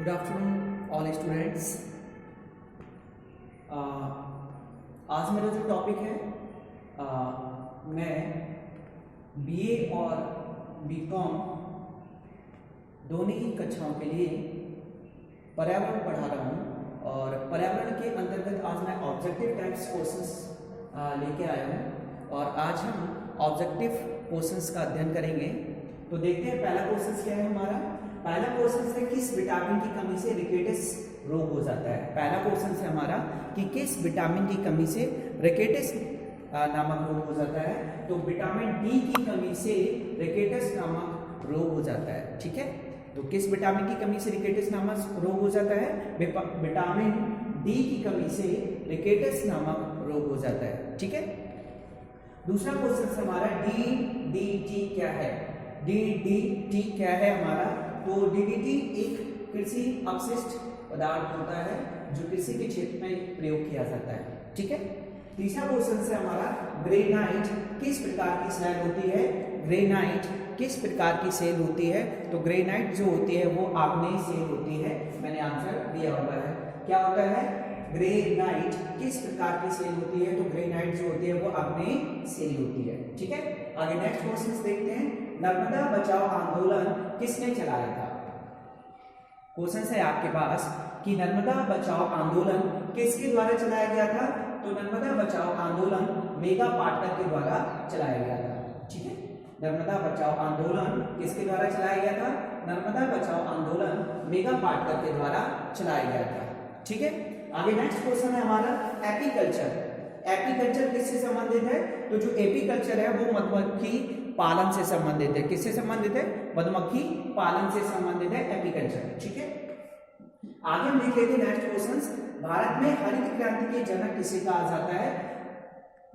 Good afternoon all students. आज मेरा जो टॉपिक है मैं बीए और बीकॉम दोनों ही कक्षाओं के लिए पर्यावरण पढ़ा रहा हूँ और पर्यावरण के अंतर्गत आज मैं ऑब्जेक्टिव टाइप्स क्वेश्चंस लेके आया हूँ और आज हम ऑब्जेक्टिव क्वेश्चंस का अध्ययन करेंगे। तो देखते हैं पहला क्वेश्चन क्या है हमारा। पहला क्वेश्चन है किस विटामिन की कमी से रिकेटस रोग हो जाता है। पहला क्वेश्चन है हमारा कि किस विटामिन की कमी से रिकेटस नामक रोग हो जाता है। तो विटामिन डी की कमी से रिकेटस नामक रोग हो जाता है। ठीक है, तो किस विटामिन की कमी से रिकेटस नामक रोग हो जाता है। विटामिन डी की कमी से रिकेटस नामक रोग हो जाता है। ठीक है, दूसरा क्वेश्चन हमारा डीडीटी क्या है। डीडीटी क्या है हमारा। तो डीडीटी एक कृषि अपशिष्ट पदार्थ होता है जो कृषि के क्षेत्र में प्रयोग किया जाता है। ठीक है, तीसरा क्वेश्चन से हमारा ग्रेनाइट किस प्रकार की सेल होती है। ग्रेनाइट किस प्रकार की सेल होती है। तो ग्रेनाइट जो होती है वो आग्नेय सेल होती है। मैंने आंसर दिया हुआ है, क्या होता है ग्रेनाइट किस प्रकार की सेल होती है। तो ग्रेनाइट जो होती है वो आग्नेय सेल होती है। ठीक है, आगे नेक्स्ट क्वेश्चन देखते हैं। नर्मदा बचाओ आंदोलन किसने चलाया था। क्वेश्चन है आपके पास कि नर्मदा बचाओ आंदोलन किसके द्वारा चलाया गया था। तो नर्मदा बचाओ आंदोलन मेघा पाटकर के द्वारा चलाया गया था। ठीक है, नर्मदा बचाओ आंदोलन किसके द्वारा चलाया गया था। नर्मदा बचाओ आंदोलन मेघा पाटकर के द्वारा चलाया गया था। ठीक है, आगे नेक्स्ट क्वेश्चन है हमारा एपीकल्चर। एपीकल्चर किससे संबंधित है। तो जो एपीकल्चर है वो मधुमक्खी पालन से संबंधित है। किससे संबंधित है, मधुमक्खी पालन से संबंधित है एपीकल्चर। ठीक है, आगे हम देख लेते हैं नेक्स्ट क्वेश्चंस। भारत में हरित क्रांति के जनक किसे कहा जाता है।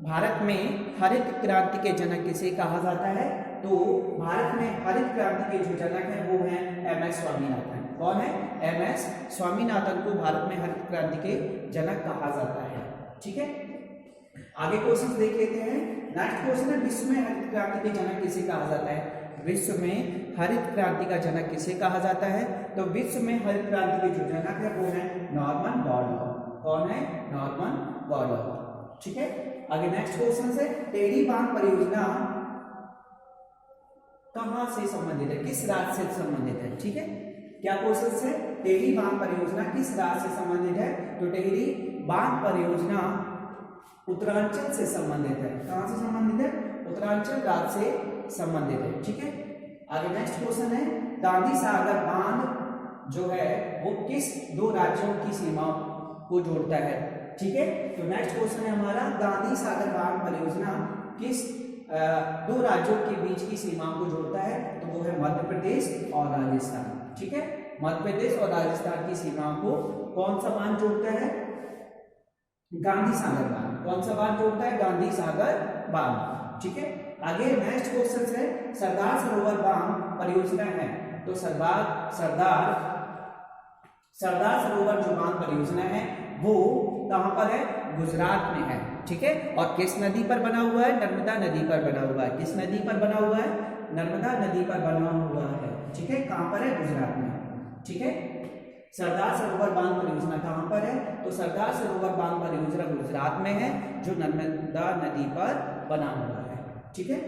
भारत में हरित क्रांति के जनक किसे कहा जाता है। तो भारत में हरित क्रांति के जो जनक हैं वो हैं एमएस स्वामीनाथन। कौन है, एमएस स्वामीनाथन को भारत में हरित क्रांति के जनक कहा जाता है। ठीक है, आगे क्वेश्चन देख लेते हैं। नेक्स्ट क्वेश्चन है विश्व में हरित क्रांति के जनक किसे कहा जाता है। विश्व में हरित क्रांति का जनक किसे कहा जाता है। तो विश्व में हरित क्रांति के जो जनक है वो है नॉर्मन बोरलॉग। कौन है, नॉर्मन बोरलॉग। ठीक है, आगे नेक्स्ट क्वेश्चन है टेहरी बांध परियोजना कहां से संबंधित है, किस राज्य से संबंधित है। ठीक है, क्या क्वेश्चन है टेहरी बांध परियोजना किस राज्य से संबंधित है। तो टेहरी बांध परियोजना उत्तरांचल से संबंधित है। कहां से संबंधित है, उत्तरांचल राज्य से संबंधित है। ठीक है, आगे नेक्स्ट क्वेश्चन है गांधी सागर बांध जो है वो किस दो राज्यों की सीमा को जोड़ता है। ठीक है, तो नेक्स्ट क्वेश्चन है हमारा गांधी सागर बांध परियोजना किस दो राज्यों के बीच की सीमा को जोड़ता है। तो वो है मध्य प्रदेश और राजस्थान। ठीक है, मध्य प्रदेश और राजस्थान की सीमा को कौन सा बांध जोड़ता है, गांधी सागर बांध। कौन सा बांध जोड़ता है, गांधी सागर बांध। ठीक है, आगे नेक्स्ट क्वेश्चन है सरदार सरोवर बांध परियोजना है। तो सरदार सरोवर जो बांध परियोजना है वो कहां पर है, गुजरात में है। ठीक है, और किस नदी पर बना हुआ है, नर्मदा नदी पर बना हुआ है। किस नदी पर बना हुआ है, नर्मदा नदी पर बना हुआ है। ठीक है, कहां पर है, गुजरात में। ठीक है, सरदार सरोवर बांध परियोजना कहां पर है। तो सरदार सरोवर बांध परियोजना गुजरात में है जो नर्मदा नदी पर बना हुआ है। ठीक है,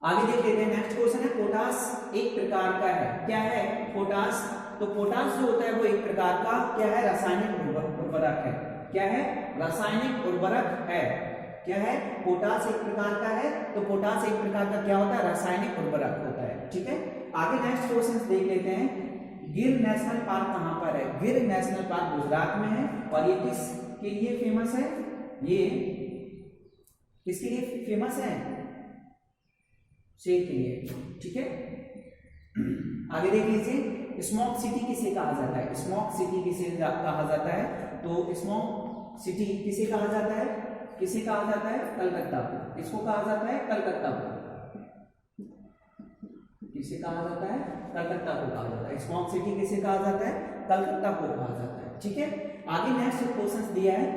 आगे देख लेते हैं नेक्स्ट क्वेश्चन है पोटास एक प्रकार का है। क्या है पोटास। तो पोटास जो होता है वो एक प्रकार का क्या है, रासायनिक उर्वरक है। क्या है, रासायनिक उर्वरक है। क्या है, पोटास एक प्रकार का है। तो पोटास एक प्रकार का क्या होता है, रासायनिक उर्वरक होता है। ठीक है, आगे नेक्स्ट क्वेश्चन देख लेते हैं गिर नेशनल पार्क कहां पर है। गिर नेशनल पार्क गुजरात में है और ये किसके लिए फेमस है, ये किसके लिए फेमस है, शेर के लिए। ठीक है, आगे देख लीजिए स्मोक सिटी किसे कहा जाता है। स्मोक सिटी किसे कहा जाता है। तो स्मोक सिटी किसे कहा जाता है, किसे कहा जाता है, कलकत्ता को। इसको कहा जाता है कलकत्ता को। किसे कहा जाता है, कलकत्ता को कहा जाता है। स्मॉक सिटी किसे कहा जाता है, कलकत्ता को कहा जाता है। ठीक है, आगे नेक्स्ट क्वेश्चन दिया है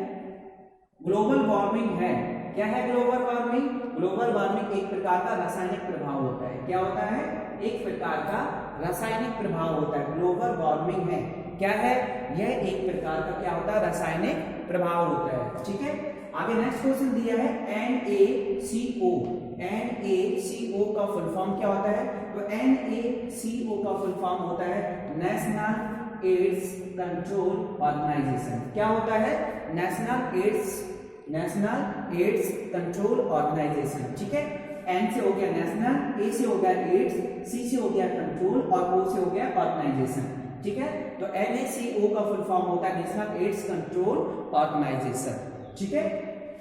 ग्लोबल वार्मिंग है क्या है ग्लोबल वार्मिंग? ग्लोबल वार्मिंग एक प्रकार का रासायनिक प्रभाव होता है। क्या होता है? एक प्रकार का रासायनिक प्रभाव होता है। ग्लोबल वार्मिंग है क्या है? यह एक प्रकार का क्या होता है? रासायनिक प्रभाव होता है। ठीक है, आगे नेक्स्ट क्वेश्चन दिया है NaCO। NaCO का फुल फॉर्म क्या होता है? तो NaCO का फुल फॉर्म होता है नेशनल एड्स कंट्रोल ऑर्गेनाइजेशन। क्या होता है? National AIDS control organisation. ठीक है, N से हो गया नेशनल, A से हो गया एड्स, C से हो गया कंट्रोल और O से हो गया ऑर्गेनाइजेशन। ठीक है, तो NaCO का फुल फॉर्म होता है नेशनल एड्स कंट्रोल ऑर्गेनाइजेशन। ठीक है,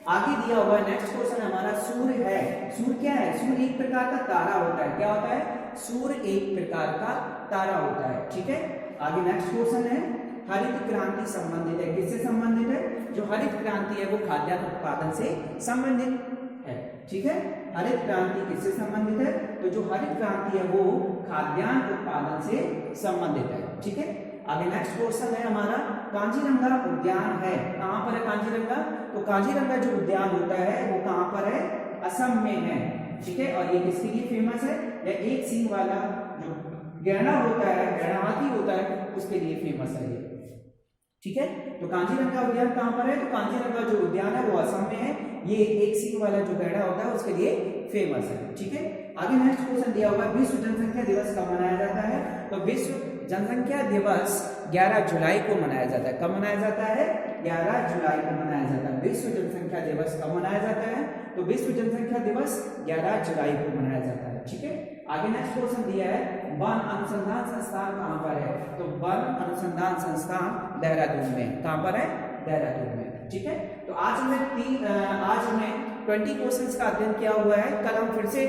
आगे दिया हुआ नेक्स्ट क्वेश्चन हमारा सूर्य है। सूर्य क्या है? सूर्य एक प्रकार का तारा होता है। क्या होता है? सूर्य एक प्रकार का तारा होता है। ठीक है, आगे नेक्स्ट क्वेश्चन है हरित क्रांति संबंधित है। किससे संबंधित है? जो हरित क्रांति है वो खाद्यान्न उत्पादन से संबंधित है। ठीक है, हरित क्रांति किससे संबंधित है? तो जो हरित क्रांति है वो खाद्यान्न उत्पादन से संबंधित है। ठीक है, आगे नेक्स्ट क्वेश्चन है हमारा कांजीरंगा उद्यान है। कहां पर है कांजीरंगा? तो कांजीरंगा जो उद्यान होता है वो कहां पर है? असम में है। ठीक है, और ये किसके लिए फेमस है? यह एक सींग वाला जो गैंडा होता है, गैंडा हाथी होता है, उसके लिए फेमस है ये। ठीक है, तो कांजीरंगा उद्यान कहां पर है? तो कांजीरंगा जो उद्यान है वो असम में है। ये एक सींग वाला जो गैंडा होता है उसके लिए फेमस है। ठीक है, आगे नेक्स्ट क्वेश्चन दिया हुआ विश्व जनसंख्या दिवस कब मनाया जाता है? तो विश्व जनसंख्या दिवस 11 जुलाई को मनाया जाता है। कब मनाया जाता है? 11 जुलाई को मनाया जाता है। विश्व जनसंख्या दिवस कब मनाया जाता है? तो विश्व जनसंख्या दिवस 11 जुलाई को मनाया जाता है। ठीक है, आगे नेक्स्ट क्वेश्चन दिया है वन अनुसंधान संस्थान कहां पर है? तो वन अनुसंधान संस्थान देहरादून में। कहां पर है? देहरादून में। ठीक है, तो आज हमने 20 क्वेश्चंस का अध्ययन किया हुआ है। कल हम फिर से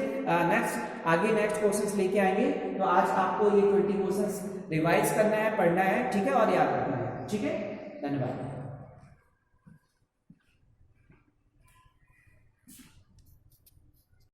नेक्स्ट क्वेश्चंस लेके आएंगे। तो आज आपको ये 20 क्वेश्चंस रिवाइज करना है, पढ़ना है। ठीक है, और याद रखना है। ठीक है, धन्यवाद।